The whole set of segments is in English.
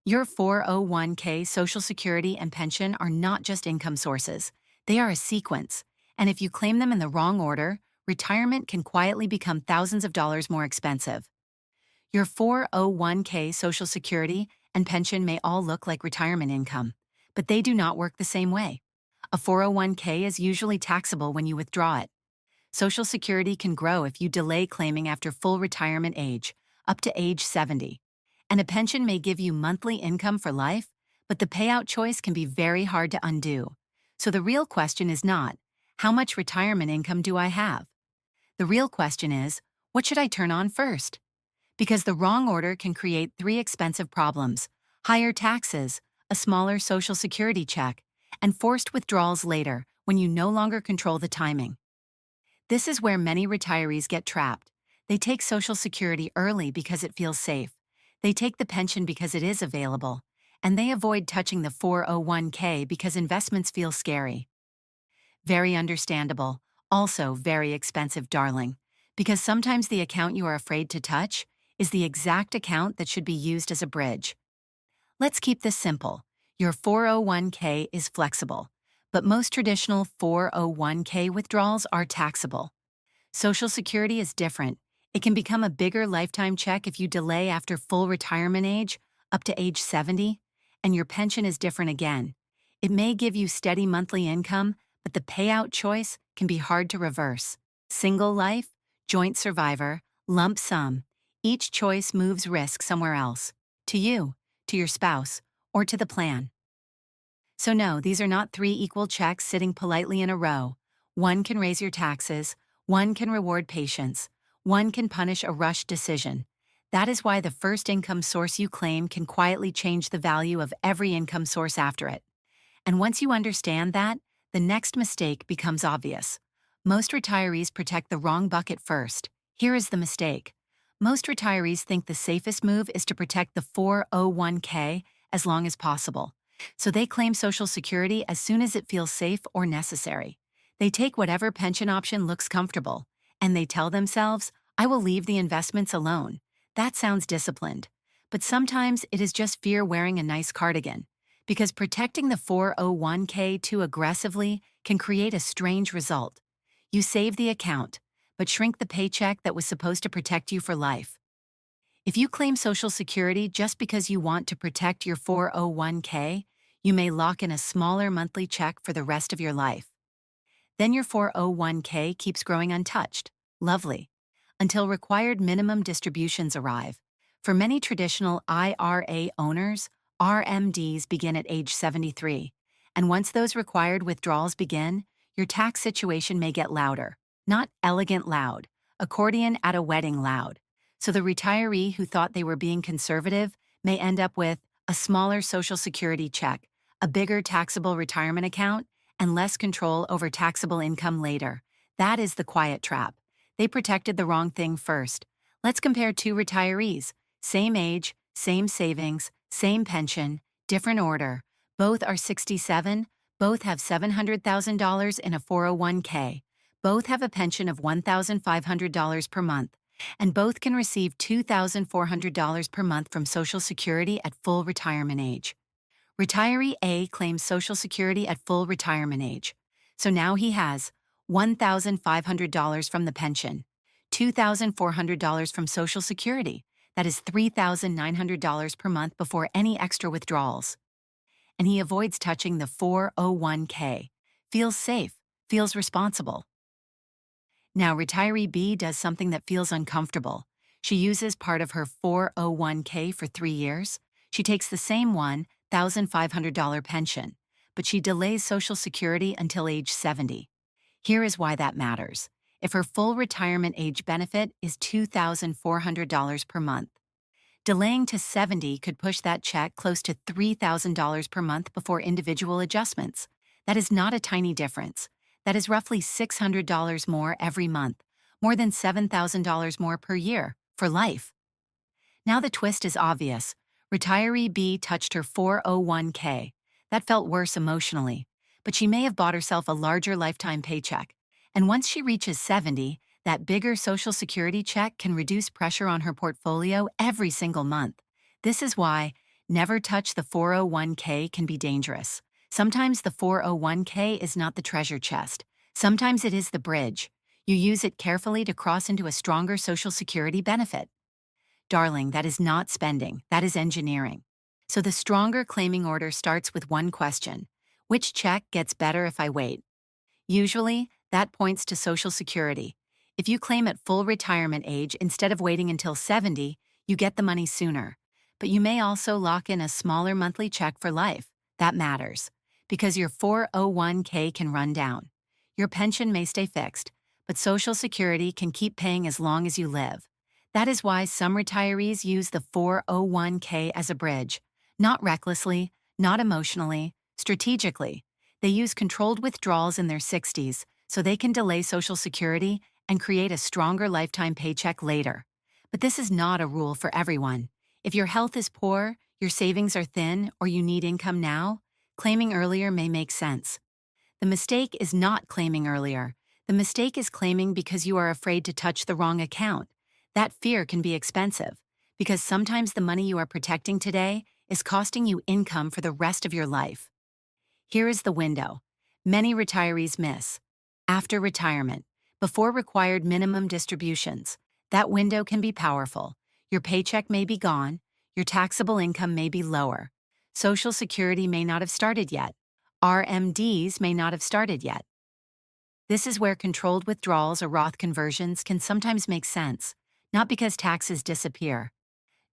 Your 401k, Social Security, and pension are not just income sources, they are a sequence. And if you claim them in the wrong order, retirement can quietly become thousands of dollars more expensive. Your 401k, Social Security, and pension may all look like retirement income, but they do not work the same way. A 401k is usually taxable when you withdraw it. Social Security can grow if you delay claiming after full retirement age, up to age 70. And a pension may give you monthly income for life, but the payout choice can be very hard to undo. So the real question is not, how much retirement income do I have? The real question is, what should I turn on first? Because the wrong order can create three expensive problems: higher taxes, a smaller Social Security check, and forced withdrawals later when you no longer control the timing. This is where many retirees get trapped. They take Social Security early because it feels safe. They take the pension because it is available. And they avoid touching the 401k because investments feel scary. Very understandable. Also very expensive, darling. Because sometimes the account you are afraid to touch is the exact account that should be used as a bridge. Let's keep this simple. Your 401k is flexible, but most traditional 401k withdrawals are taxable. Social Security is different. It can become a bigger lifetime check if you delay after full retirement age, up to age 70, and your pension is different again. It may give you steady monthly income, but the payout choice can be hard to reverse. Single life, joint survivor, lump sum. Each choice moves risk somewhere else. To you, to your spouse, or to the plan. So no, these are not three equal checks sitting politely in a row. One can raise your taxes, one can reward patience, one can punish a rushed decision. That is why the first income source you claim can quietly change the value of every income source after it. And once you understand that, the next mistake becomes obvious. Most retirees protect the wrong bucket first. Here is the mistake. Most retirees think the safest move is to protect the 401k as long as possible. So they claim Social Security as soon as it feels safe or necessary. They take whatever pension option looks comfortable, and they tell themselves, I will leave the investments alone. That sounds disciplined. But sometimes it is just fear wearing a nice cardigan. Because protecting the 401k too aggressively can create a strange result. You save the account, but shrink the paycheck that was supposed to protect you for life. If you claim Social Security just because you want to protect your 401k, you may lock in a smaller monthly check for the rest of your life. Then your 401k keeps growing untouched. Lovely. Until required minimum distributions arrive. For many traditional IRA owners, RMDs begin at age 73. And once those required withdrawals begin, your tax situation may get louder. Not elegant loud, accordion at a wedding loud. So the retiree who thought they were being conservative may end up with a smaller Social Security check, a bigger taxable retirement account, and less control over taxable income later. That is the quiet trap. They protected the wrong thing first. Let's compare two retirees. Same age, same savings, same pension, different order. Both are 67, both have $700,000 in a 401k. Both have a pension of $1,500 per month. And both can receive $2,400 per month from Social Security at full retirement age. Retiree A claims Social Security at full retirement age. So now he has $1,500 from the pension, $2,400 from Social Security. That is $3,900 per month before any extra withdrawals. And he avoids touching the 401k. Feels safe, feels responsible. Now, retiree B does something that feels uncomfortable. She uses part of her 401k for 3 years. She takes the same $1,500 pension, but she delays Social Security until age 70. Here is why that matters. If her full retirement age benefit is $2,400 per month, delaying to 70 could push that check close to $3,000 per month before individual adjustments. That is not a tiny difference. That is roughly $600 more every month, more than $7,000 more per year, for life. Now the twist is obvious. Retiree B touched her 401k. That felt worse emotionally, but she may have bought herself a larger lifetime paycheck. And once she reaches 70, that bigger Social Security check can reduce pressure on her portfolio every single month. This is why Never touch the 401k can be dangerous. Sometimes the 401k is not the treasure chest. Sometimes it is the bridge. You use it carefully to cross into a stronger Social Security benefit. Darling, that is not spending, that is engineering. So the stronger claiming order starts with one question: which check gets better if I wait? Usually, that points to Social Security. If you claim at full retirement age instead of waiting until 70, you get the money sooner. But you may also lock in a smaller monthly check for life. That matters, because your 401k can run down. Your pension may stay fixed, but Social Security can keep paying as long as you live. That is why some retirees use the 401k as a bridge, not recklessly, not emotionally, strategically. They use controlled withdrawals in their 60s so they can delay Social Security and create a stronger lifetime paycheck later. But this is not a rule for everyone. If your health is poor, your savings are thin, or you need income now, claiming earlier may make sense. The mistake is not claiming earlier. The mistake is claiming because you are afraid to touch the wrong account. That fear can be expensive, because sometimes the money you are protecting today is costing you income for the rest of your life. Here is the window many retirees miss. After retirement, before required minimum distributions, that window can be powerful. Your paycheck may be gone, your taxable income may be lower. Social Security may not have started yet. RMDs may not have started yet. This is where controlled withdrawals or Roth conversions can sometimes make sense, not because taxes disappear.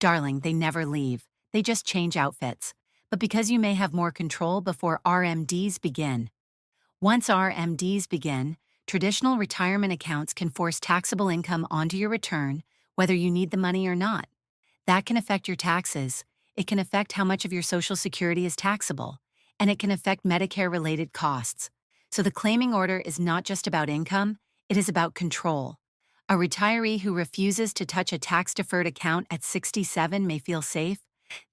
Darling, they never leave. They just change outfits. But because you may have more control before RMDs begin. Once RMDs begin, traditional retirement accounts can force taxable income onto your return, whether you need the money or not. That can affect your taxes. It can affect how much of your Social Security is taxable, and it can affect Medicare-related costs. So the claiming order is not just about income, it is about control. A retiree who refuses to touch a tax-deferred account at 67 may feel safe.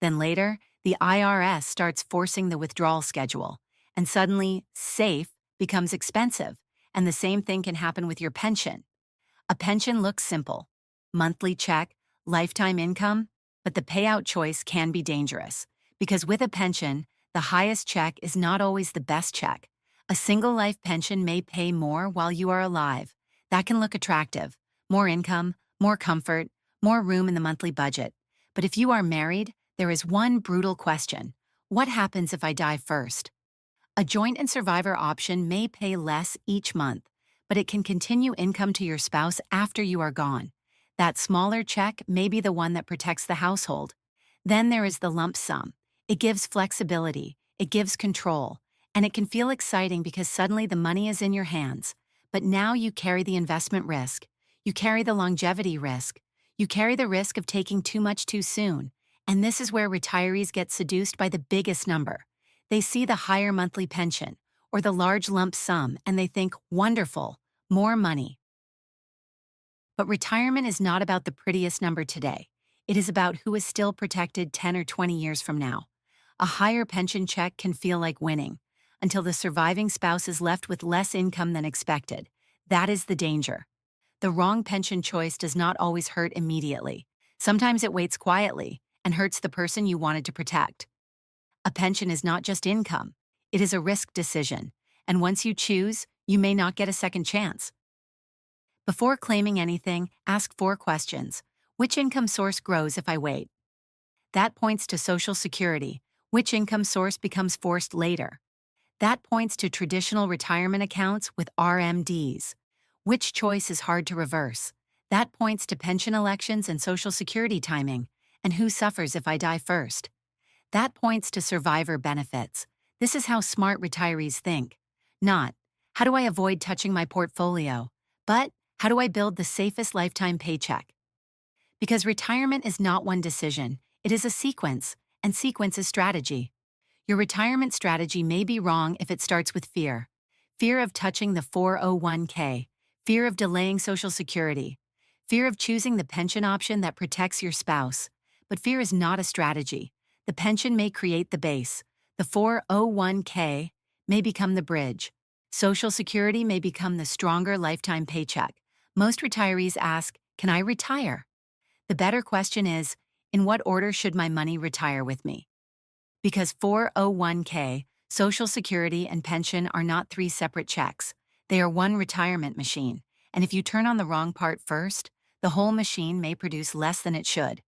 Then later, the IRS starts forcing the withdrawal schedule, and suddenly, safe becomes expensive, and the same thing can happen with your pension. A pension looks simple: monthly check, lifetime income, but the payout choice can be dangerous, because with a pension, the highest check is not always the best check. A single life pension may pay more while you are alive. That can look attractive: more income, more comfort, more room in the monthly budget. But if you are married, there is one brutal question: what happens if I die first? A joint and survivor option may pay less each month, but it can continue income to your spouse after you are gone. That smaller check may be the one that protects the household. Then there is the lump sum. It gives flexibility, it gives control, and it can feel exciting because suddenly the money is in your hands. But now you carry the investment risk. You carry the longevity risk. You carry the risk of taking too much too soon. And this is where retirees get seduced by the biggest number. They see the higher monthly pension or the large lump sum and they think, wonderful, more money. But retirement is not about the prettiest number today. It is about who is still protected 10 or 20 years from now. A higher pension check can feel like winning, until the surviving spouse is left with less income than expected. That is the danger. The wrong pension choice does not always hurt immediately. Sometimes it waits quietly and hurts the person you wanted to protect. A pension is not just income. It is a risk decision, and once you choose, you may not get a second chance. Before claiming anything, ask 4 questions. Which income source grows if I wait? That points to Social Security. Which income source becomes forced later? That points to traditional retirement accounts with RMDs. Which choice is hard to reverse? That points to pension elections and Social Security timing. And who suffers if I die first? That points to survivor benefits. This is how smart retirees think. Not, how do I avoid touching my portfolio? But, how do I build the safest lifetime paycheck? Because retirement is not one decision, it is a sequence, and sequence is strategy. Your retirement strategy may be wrong if it starts with fear. Fear of touching the 401k, fear of delaying Social Security, fear of choosing the pension option that protects your spouse. But fear is not a strategy. The pension may create the base. The 401k may become the bridge. Social Security may become the stronger lifetime paycheck. Most retirees ask, can I retire? The better question is In what order should my money retire with me? Because 401k, Social Security, and pension are not three separate checks. They are one retirement machine. And if you turn on the wrong part first, the whole machine may produce less than it should.